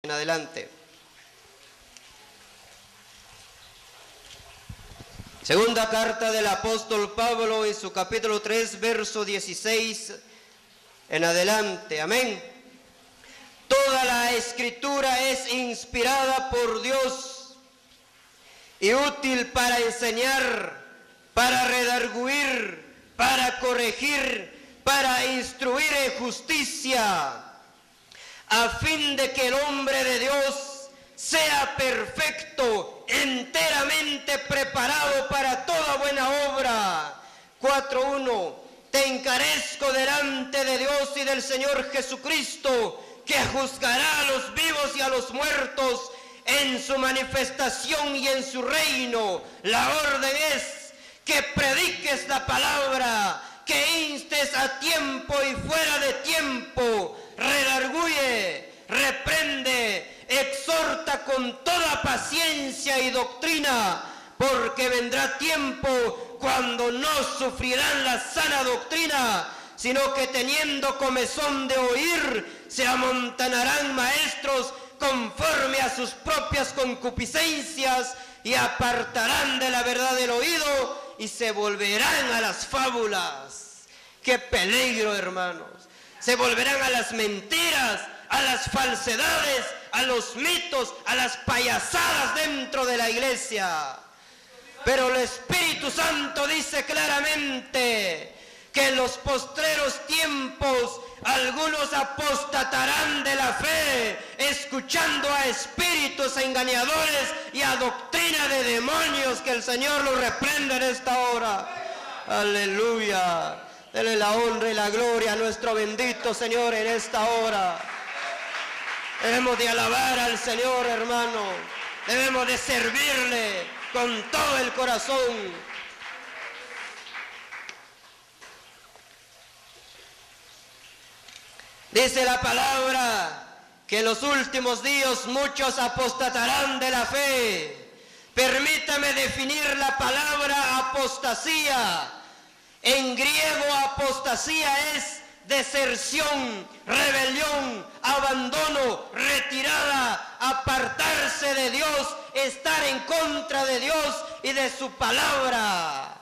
en adelante. Segunda carta del apóstol Pablo en su capítulo 3, verso 16 en adelante. Amén. Toda la escritura es inspirada por Dios y útil para enseñar, para redarguir, para corregir, para instruir en justicia, a fin de que el hombre de Dios sea perfecto, enteramente preparado para toda buena obra. 4:1. Te encarezco delante de Dios y del Señor Jesucristo, que juzgará a los vivos y a los muertos en su manifestación y en su reino. La orden es que prediques la palabra, que instes a tiempo y fuera de tiempo, redarguye, reprende, exhorta con toda paciencia y doctrina, porque vendrá tiempo cuando no sufrirán la sana doctrina, sino que teniendo comezón de oír, se amontonarán maestros conforme a sus propias concupiscencias y apartarán de la verdad del oído y se volverán a las fábulas. ¡Qué peligro, hermanos! Se volverán a las mentiras, a las falsedades, a los mitos, a las payasadas dentro de la iglesia. Pero el Espíritu Santo dice claramente que en los postreros tiempos algunos apostatarán de la fe, escuchando a espíritus engañadores y a doctrina de demonios. Que el Señor los reprenda en esta hora. Aleluya. Dele la honra y la gloria a nuestro bendito Señor en esta hora. Debemos de alabar al Señor, hermano. Debemos de servirle con todo el corazón. Dice la palabra que en los últimos días muchos apostatarán de la fe. Permítame definir la palabra apostasía. En griego apostasía es deserción, rebelión, abandono, retirada, apartarse de Dios, estar en contra de Dios y de su palabra.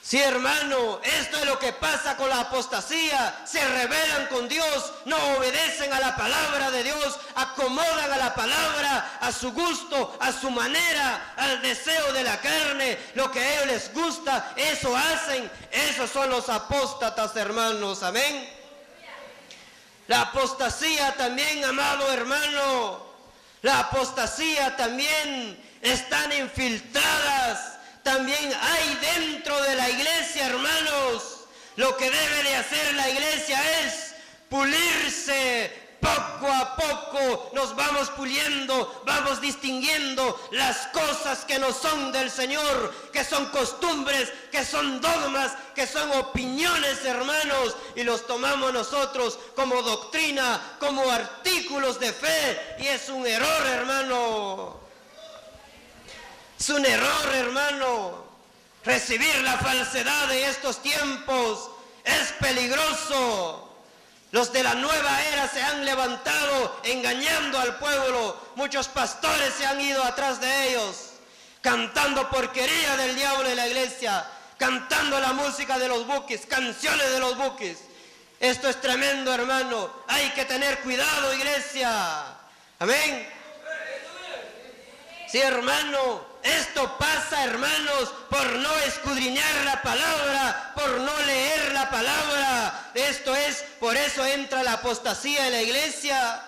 Sí, hermano, esto es lo que pasa con la apostasía. Se rebelan con Dios, no obedecen a la palabra de Dios, acomodan a la palabra a su gusto, a su manera, al deseo de la carne. Lo que a ellos les gusta, eso hacen. Esos son los apóstatas, hermanos. Amén. La apostasía también, amado hermano, la apostasía también están infiltradas. También hay dentro de la iglesia, hermanos. Lo que debe de hacer la iglesia es pulirse. Poco a poco nos vamos puliendo, vamos distinguiendo las cosas que no son del Señor, que son costumbres, que son dogmas, que son opiniones, hermanos, y los tomamos nosotros como doctrina, como artículos de fe, y es un error, hermano. Es un error, hermano. Recibir la falsedad de estos tiempos es peligroso. Los de la nueva era se han levantado engañando al pueblo. Muchos pastores se han ido atrás de ellos, cantando porquería del diablo en la iglesia, cantando la música de los buques, canciones de los buques. Esto es tremendo, hermano. Hay que tener cuidado, iglesia. Amén. Sí, hermano. Esto pasa, hermanos, por no escudriñar la palabra, por no leer la palabra. Esto es, por eso entra la apostasía en la iglesia.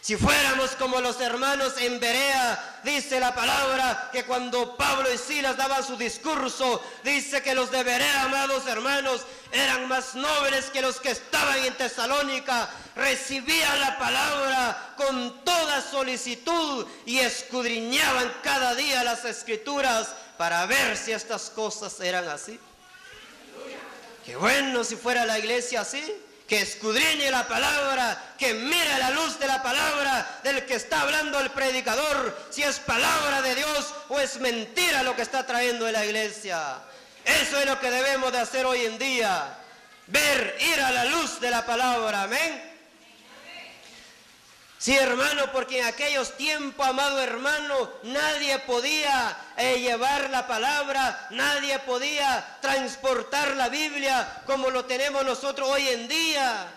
Si fuéramos como los hermanos en Berea, dice la palabra que cuando Pablo y Silas daban su discurso, dice que los de Berea, amados hermanos, eran más nobles que los que estaban en Tesalónica. Recibían la palabra con toda solicitud y escudriñaban cada día las escrituras para ver si estas cosas eran así. Qué bueno si fuera la iglesia así. Que escudriñe la palabra, que mire la luz de la palabra del que está hablando el predicador, si es palabra de Dios o es mentira lo que está trayendo en la iglesia. Eso es lo que debemos de hacer hoy en día, ver, ir a la luz de la palabra, amén. Sí, hermano, porque en aquellos tiempos, amado hermano, nadie podía llevar la palabra, nadie podía transportar la Biblia como lo tenemos nosotros hoy en día.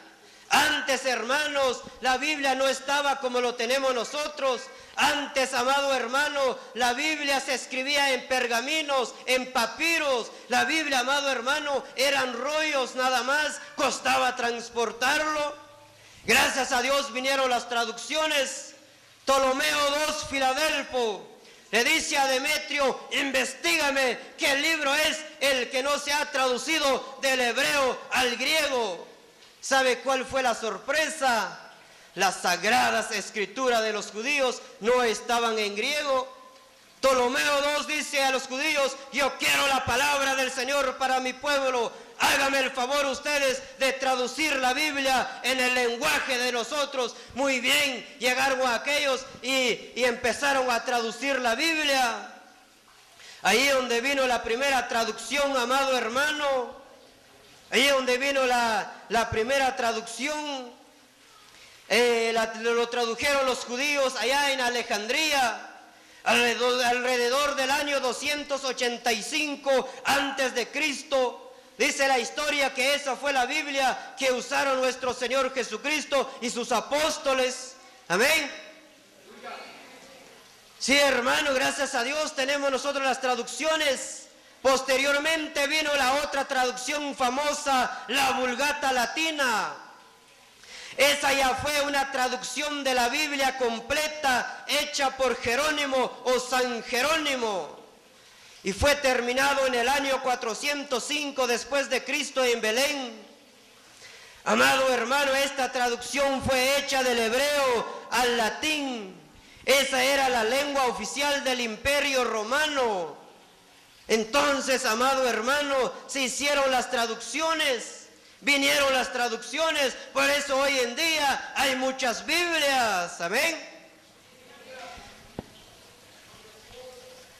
Antes, hermanos, la Biblia no estaba como lo tenemos nosotros. Antes, amado hermano, la Biblia se escribía en pergaminos, en papiros. La Biblia, amado hermano, eran rollos nada más, costaba transportarlo. Gracias a Dios vinieron las traducciones. Ptolomeo II Filadelfo le dice a Demetrio: investígame qué libro es el que no se ha traducido del hebreo al griego. ¿Sabe cuál fue la sorpresa? Las sagradas escrituras de los judíos no estaban en griego. Ptolomeo II dice a los judíos: yo quiero la palabra del Señor para mi pueblo. Hágame el favor ustedes de traducir la Biblia en el lenguaje de nosotros. Muy bien, llegaron aquellos y empezaron a traducir la Biblia. Ahí donde vino la primera traducción, amado hermano. Ahí donde vino la primera traducción. Lo tradujeron los judíos allá en Alejandría. Alrededor del año 285 antes de Cristo. Dice la historia que esa fue la Biblia que usaron nuestro Señor Jesucristo y sus apóstoles. Amén. Sí, hermano, gracias a Dios tenemos nosotros las traducciones. Posteriormente vino la otra traducción famosa, la Vulgata Latina. Esa ya fue una traducción de la Biblia completa, hecha por Jerónimo o San Jerónimo. Y fue terminado en el año 405 después de Cristo en Belén. Amado hermano, esta traducción fue hecha del hebreo al latín. Esa era la lengua oficial del Imperio Romano. Entonces, amado hermano, se hicieron las traducciones, vinieron las traducciones. Por eso hoy en día hay muchas Biblias. Amén.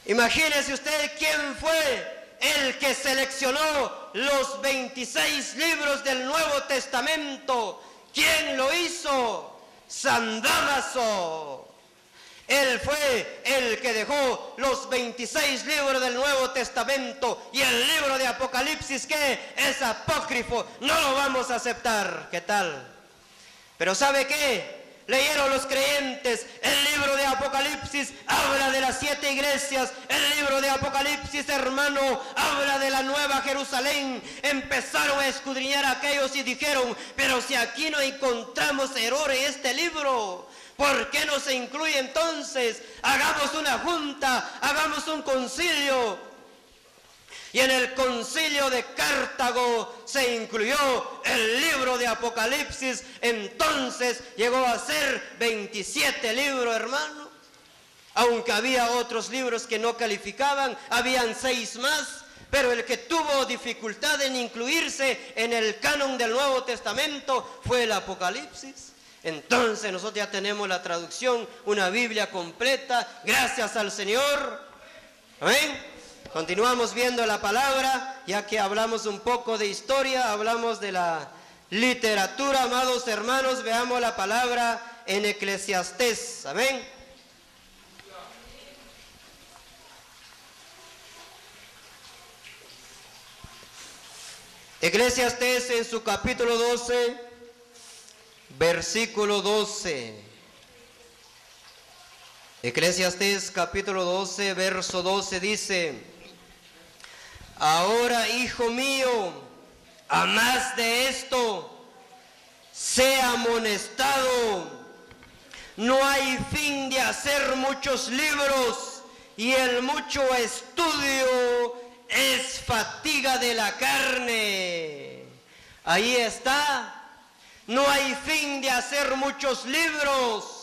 Imagínese usted quién fue el que seleccionó los 26 libros del Nuevo Testamento. ¿Quién lo hizo? San Dámaso. Él fue el que dejó los 26 libros del Nuevo Testamento. Y el libro de Apocalipsis, que es apócrifo, no lo vamos a aceptar. ¿Qué tal? Pero ¿sabe qué? Leyeron los creyentes, el libro de Apocalipsis habla de las 7 iglesias, el libro de Apocalipsis, hermano, habla de la Nueva Jerusalén. Empezaron a escudriñar a aquellos y dijeron: pero si aquí no encontramos error en este libro, ¿por qué no se incluye entonces? Hagamos una junta, hagamos un concilio. Y en el concilio de Cartago se incluyó el libro de Apocalipsis. Entonces llegó a ser 27 libros, hermano. Aunque había otros libros que no calificaban, habían 6 más. Pero el que tuvo dificultad en incluirse en el canon del Nuevo Testamento fue el Apocalipsis. Entonces nosotros ya tenemos la traducción, una Biblia completa, gracias al Señor. Amén. Continuamos viendo la palabra, ya que hablamos un poco de historia, hablamos de la literatura, amados hermanos. Veamos la palabra en Eclesiastés. Amén. Eclesiastés en su capítulo 12, versículo 12. Eclesiastés capítulo 12, verso 12 dice: ahora, hijo mío, a más de esto, sea amonestado. No hay fin de hacer muchos libros, y el mucho estudio es fatiga de la carne. Ahí está. No hay fin de hacer muchos libros.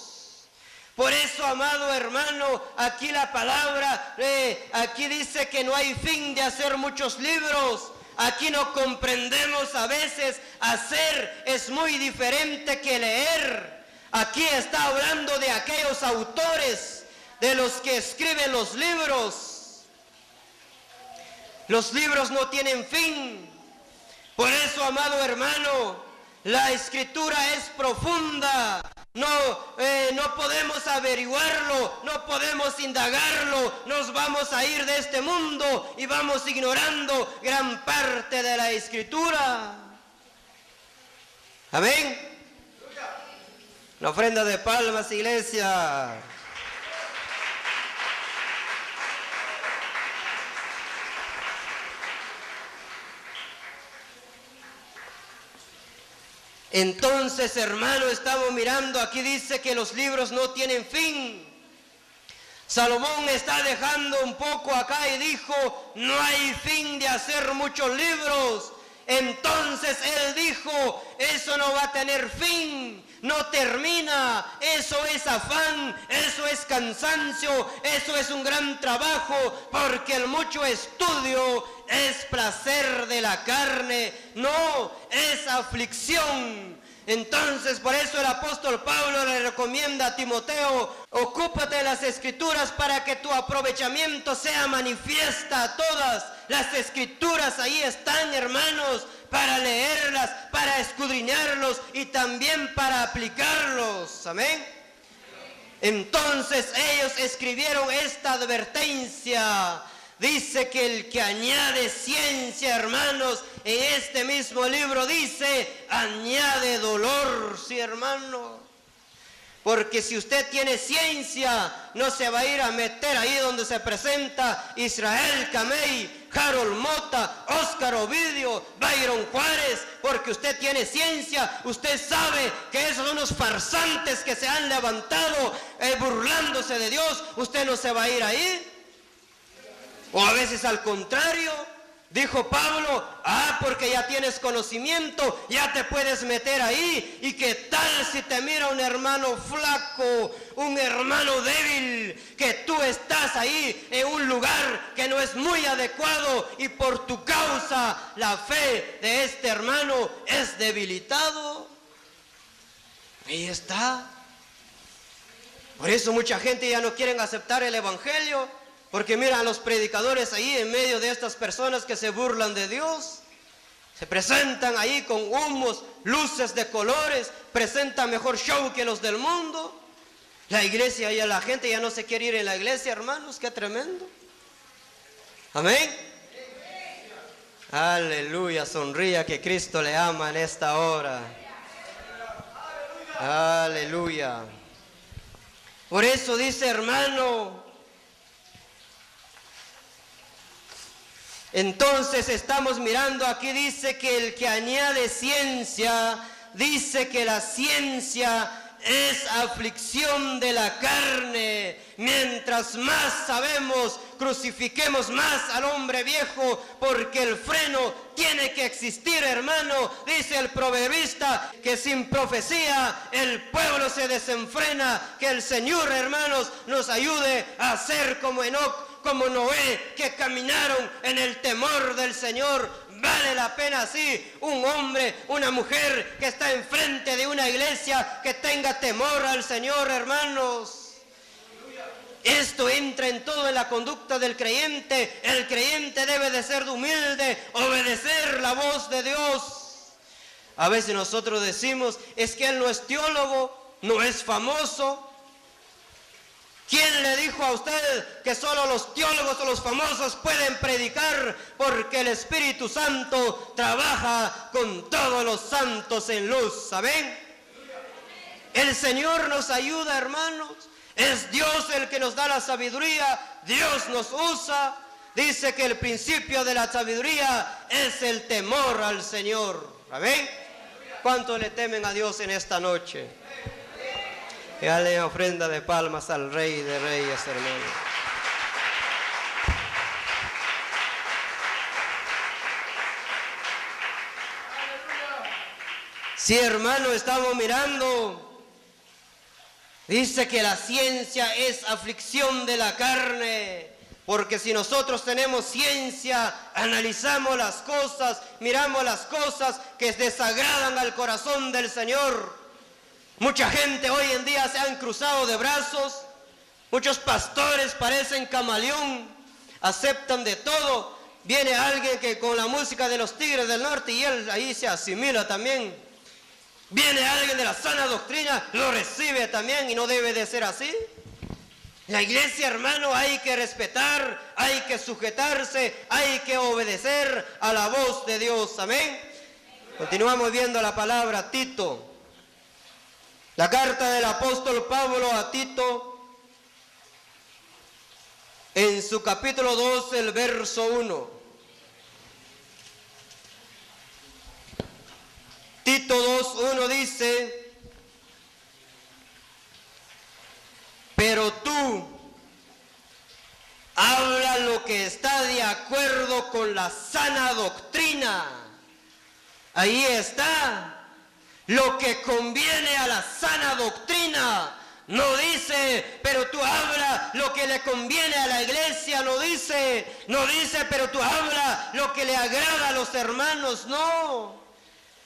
Por eso, amado hermano, aquí la palabra, aquí dice que no hay fin de hacer muchos libros. Aquí no comprendemos a veces, hacer es muy diferente que leer. Aquí está hablando de aquellos autores, de los que escriben los libros. Los libros no tienen fin. Por eso, amado hermano, la escritura es profunda. no podemos averiguarlo, no podemos indagarlo, nos vamos a ir de este mundo y vamos ignorando gran parte de la Escritura. Amén. La ofrenda de palmas, iglesia. Entonces, hermano, estamos mirando, aquí dice que los libros no tienen fin. Salomón está dejando un poco acá y dijo, no hay fin de hacer muchos libros. Entonces él dijo, eso no va a tener fin, no termina, eso es afán, eso es cansancio, eso es un gran trabajo, porque el mucho estudio es placer de la carne, no, es aflicción. Entonces, por eso el apóstol Pablo le recomienda a Timoteo, ocúpate de las Escrituras para que tu aprovechamiento sea manifiesta a todas. Las Escrituras ahí están, hermanos, para leerlas, para escudriñarlos y también para aplicarlos. Amén. Entonces ellos escribieron esta advertencia. Dice que el que añade ciencia, hermanos, en este mismo libro dice, añade dolor, sí, hermano. Porque si usted tiene ciencia, no se va a ir a meter ahí donde se presenta Israel Camey, Harold Mota, Óscar Ovidio, Byron Juárez, porque usted tiene ciencia, usted sabe que esos son los farsantes que se han levantado burlándose de Dios, usted no se va a ir ahí. O a veces al contrario, dijo Pablo, porque ya tienes conocimiento, ya te puedes meter ahí. ¿Y qué tal si te mira un hermano flaco, un hermano débil, que tú estás ahí en un lugar que no es muy adecuado y por tu causa la fe de este hermano es debilitado? Ahí está. Por eso mucha gente ya no quiere aceptar el evangelio. Porque miran a los predicadores ahí en medio de estas personas que se burlan de Dios. Se presentan ahí con humos, luces de colores, presentan mejor show que los del mundo. La iglesia, ya la gente ya no se quiere ir en la iglesia, hermanos, qué tremendo. Amén. Aleluya, sonría que Cristo le ama en esta hora. Aleluya. Por eso dice, hermano, entonces estamos mirando, aquí dice que el que añade ciencia, dice que la ciencia es aflicción de la carne. Mientras más sabemos, crucifiquemos más al hombre viejo, porque el freno tiene que existir, hermano. Dice el proverbista que sin profecía el pueblo se desenfrena. Que el Señor, hermanos, nos ayude a ser como Enoc, como Noé, que caminaron en el temor del Señor. Vale la pena así un hombre, una mujer que está enfrente de una iglesia que tenga temor al Señor, hermanos. Esto entra en todo en la conducta del creyente. El creyente debe de ser humilde, obedecer la voz de Dios. A veces nosotros decimos, es que él no es teólogo, no es famoso. ¿Quién le dijo a usted que solo los teólogos o los famosos pueden predicar? Porque el Espíritu Santo trabaja con todos los santos en luz. ¿Saben? El Señor nos ayuda, hermanos. Es Dios el que nos da la sabiduría. Dios nos usa. Dice que el principio de la sabiduría es el temor al Señor. ¿Saben? ¿Cuántos le temen a Dios en esta noche? Y dale ofrenda de palmas al Rey de Reyes, hermano. Sí, hermano, estamos mirando. Dice que la ciencia es aflicción de la carne. Porque si nosotros tenemos ciencia, analizamos las cosas, miramos las cosas que desagradan al corazón del Señor. Mucha gente hoy en día se han cruzado de brazos. Muchos pastores parecen camaleón, aceptan de todo. Viene alguien que con la música de los Tigres del Norte y él ahí se asimila también. Viene alguien de la sana doctrina, lo recibe también y no debe de ser así. La iglesia, hermano, hay que respetar, hay que sujetarse, hay que obedecer a la voz de Dios. Amén. Continuamos viendo la palabra Tito. La carta del apóstol Pablo a Tito, en su capítulo 2, el verso 1. Tito 2:1 dice: pero tú habla lo que está de acuerdo con la sana doctrina. Ahí está. Lo que conviene a la sana doctrina. No dice, pero tú habla lo que le conviene a la iglesia. No dice, pero tú habla lo que le agrada a los hermanos. No.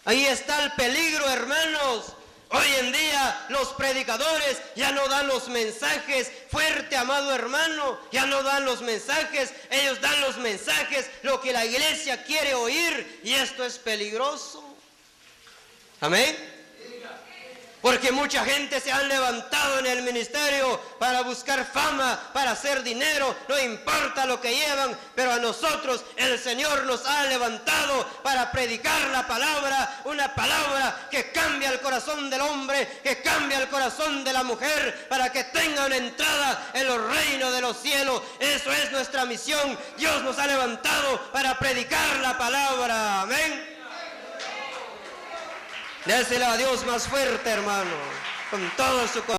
Ahí está el peligro, hermanos. Hoy en día los predicadores ya no dan los mensajes fuerte, amado hermano, ya no dan los mensajes, ellos dan los mensajes, lo que la iglesia quiere oír, y esto es peligroso. Amén. Porque mucha gente se ha levantado en el ministerio para buscar fama, para hacer dinero, no importa lo que llevan, pero a nosotros el Señor nos ha levantado para predicar la palabra, una palabra que cambia el corazón del hombre, que cambia el corazón de la mujer, para que tenga una entrada en los reinos de los cielos. Eso es nuestra misión. Dios nos ha levantado para predicar la palabra. Amén. Désela a Dios más fuerte, hermano, con todo su corazón.